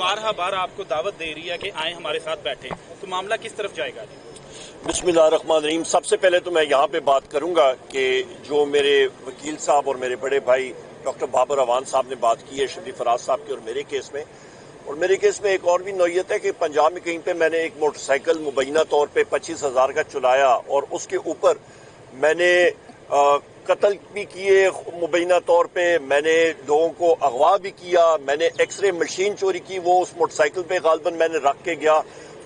बारहा आपको दावत दे रही है कि आए हमारे साथ बैठे, तो मामला किस तरफ जाएगा? बिस्मिल्लाहिर्रहमानिर्रहीम। सबसे पहले तो मैं यहाँ पे बात करूंगा कि जो मेरे वकील साहब और मेरे बड़े भाई डॉक्टर बाबर अवान साहब ने बात की है शरीफ फराज साहब की और मेरे केस में, और मेरे केस में एक और भी नौयत है कि पंजाब में कहीं पे मैंने एक मोटरसाइकिल मुबैना तौर पे 25,000 का चुराया और उसके ऊपर मैंने कत्ल भी किए मुबैना तौर पे, मैंने लोगों को अगवा भी किया, मैंने एक्सरे मशीन चोरी की, वो उस मोटरसाइकिल पे गालबन मैंने रख के गया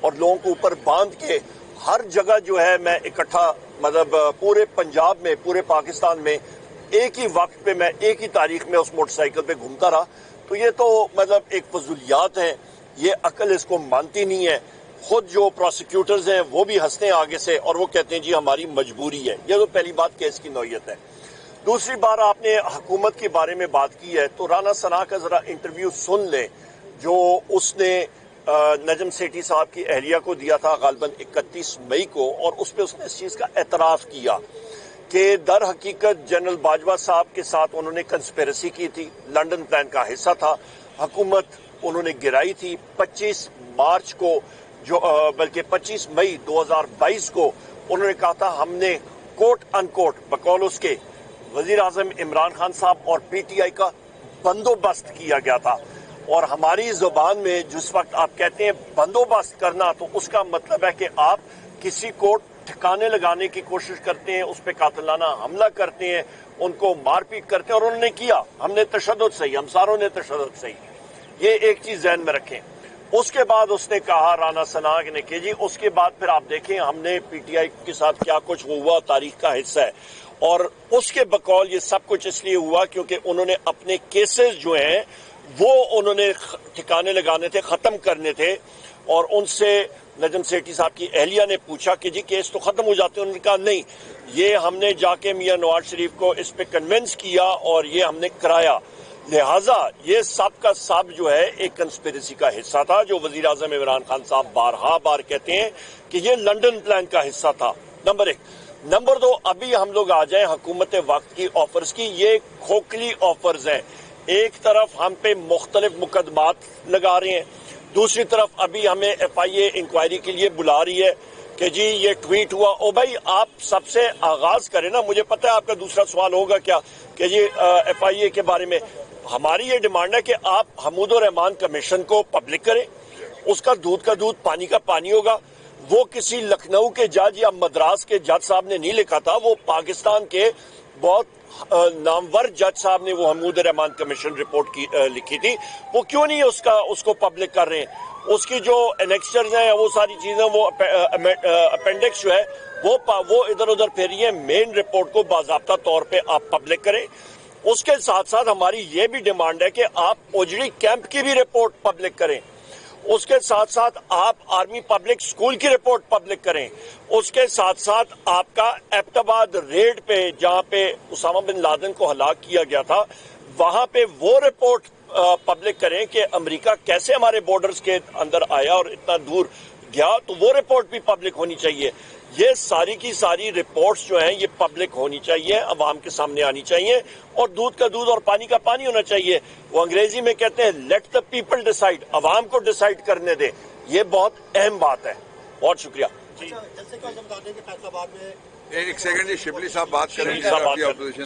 और लोगों को ऊपर बांध के हर जगह जो है मैं इकट्ठा, मतलब पूरे पंजाब में, पूरे पाकिस्तान में एक ही वक्त पे मैं एक ही तारीख में उस मोटरसाइकिल पे घूमता रहा। तो ये तो मतलब एक फजूलियात हैं, ये अकल इसको मानती नहीं है। खुद जो प्रोसिक्यूटर्स हैं वो भी हंसते हैं आगे से और वो कहते हैं जी हमारी मजबूरी है। ये तो पहली बात केस की नौयत है। दूसरी बार आपने हुकूमत के बारे में बात की है तो राना सना का जरा इंटरव्यू सुन लें जो उसने नजम सेठी साहब की अहलिया को दिया था गालबन 31 मई को, और उस पर उसने इस चीज का एतराफ किया कि दर हकीकत जनरल बाजवा साहब के साथ उन्होंने कंस्पिरेसी की थी, लंदन प्लान का हिस्सा था, हुकूमत उन्होंने गिराई थी। 25 मार्च को जो बल्कि 25 मई 2022 को उन्होंने कहा था हमने कोट अनकोट बकौल उसके वजीर आजम इमरान खान साहब और पीटीआई का बंदोबस्त किया गया था। और हमारी जुबान में जिस वक्त आप कहते हैं बंदोबस्त करना, तो उसका मतलब है कि आप किसी को ठिकाने लगाने की कोशिश करते हैं, उस पर कातिलाना हमला करते हैं, उनको मारपीट करते हैं, और उन्होंने किया। हमने तशद्दुद सही, हम सारों ने तशद्दुद सही, ये एक चीज ज़हन में रखें। उसके बाद उसने कहा राना सना ने कि जी उसके बाद फिर आप देखें हमने पीटीआई के साथ क्या कुछ हुआ, तारीख का हिस्सा है। और उसके बकौल ये सब कुछ इसलिए हुआ क्योंकि उन्होंने अपने केसेस जो हैं वो उन्होंने ठिकाने लगाने थे, खत्म करने थे। और उनसे नजम सेठी साहब की अहलिया ने पूछा कि जी केस तो खत्म हो जाते हैं, उन्होंने कहा नहीं, ये हमने जाके मियां नवाज शरीफ को इस पे कन्विंस किया और ये हमने कराया। लिहाजा ये सब का सब जो है एक कंस्पिरेसी का हिस्सा था, जो वजीर आजम इमरान खान साहब बारहा बार कहते हैं कि ये लंदन प्लान का हिस्सा था। नंबर एक। नंबर दो, अभी हम लोग आ जाए हुकूमत वक्त की ऑफर्स की, ये खोखली ऑफर्स हैं। एक तरफ हम पे मुख्तलिफ मुकदमात लगा रहे हैं, दूसरी तरफ अभी हमें FIA इंक्वायरी के लिए बुला रही है कि जी ये ट्वीट हुआ। ओ भाई आप सबसे आगाज करें ना, मुझे पता है आपका दूसरा सवाल होगा क्या कि जी FIA के बारे में। हमारी ये डिमांड है कि आप हमूदुर रहमान कमीशन को पब्लिक करें, उसका दूध का दूध पानी का पानी होगा। वो किसी लखनऊ के जज या मद्रास के जज साहब ने नहीं लिखा था, वो पाकिस्तान के बहुत नामवर जज साहब ने वो हमूदुर रहमान कमीशन रिपोर्ट की लिखी थी। वो क्यों नहीं उसको पब्लिक कर रहे हैं? उसकी जो एनेक्चर्स हैं वो सारी चीजें, वो अपेंडिक्स जो है वो इधर उधर फेरी है। मेन रिपोर्ट को बाकायदा तौर पे आप पब्लिक करें। उसके साथ साथ हमारी ये भी डिमांड है कि आप ओजड़ी कैंप की भी रिपोर्ट पब्लिक करें। उसके साथ साथ आप आर्मी पब्लिक स्कूल की रिपोर्ट पब्लिक करें। उसके साथ साथ आपका एबटाबाद रेड पे जहां पे उसामा बिन लादेन को हलाक किया गया था, वहां पे वो रिपोर्ट पब्लिक करें कि अमेरिका कैसे हमारे बॉर्डर्स के अंदर आया और इतना दूर गया, तो वो रिपोर्ट भी पब्लिक होनी चाहिए। ये सारी की सारी रिपोर्ट्स जो हैं ये पब्लिक होनी चाहिए, अवाम के सामने आनी चाहिए, और दूध का दूध और पानी का पानी होना चाहिए। वो अंग्रेजी में कहते हैं लेट द पीपल डिसाइड, अवाम को डिसाइड करने दे। ये बहुत अहम बात है। बहुत शुक्रिया। एक सेकंड, शिबली साहब बात करेंगे।